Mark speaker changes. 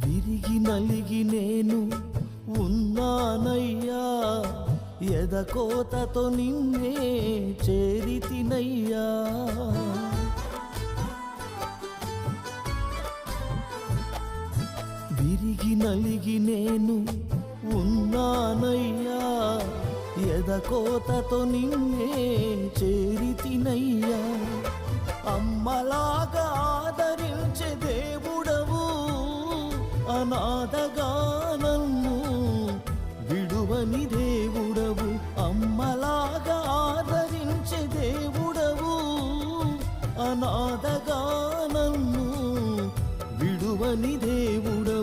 Speaker 1: విరిగి నలిగి నేను ఉన్నానయ్యా, ఎదకోతతో నిన్నే చేరితినయ్యా. విరిగి నలిగి నేను ఉన్నానయ్యా, ఎదకోతతో నిన్నే చేరితినయ్యా. అమ్మలాగా ఆదరించే దేవుడవు, అనాథగా నన్ను విడువని దేవుడవు. అమ్మలాగా ఆదరించే దేవుడవు, అనాథగా నన్ను విడువని దేవుడవు.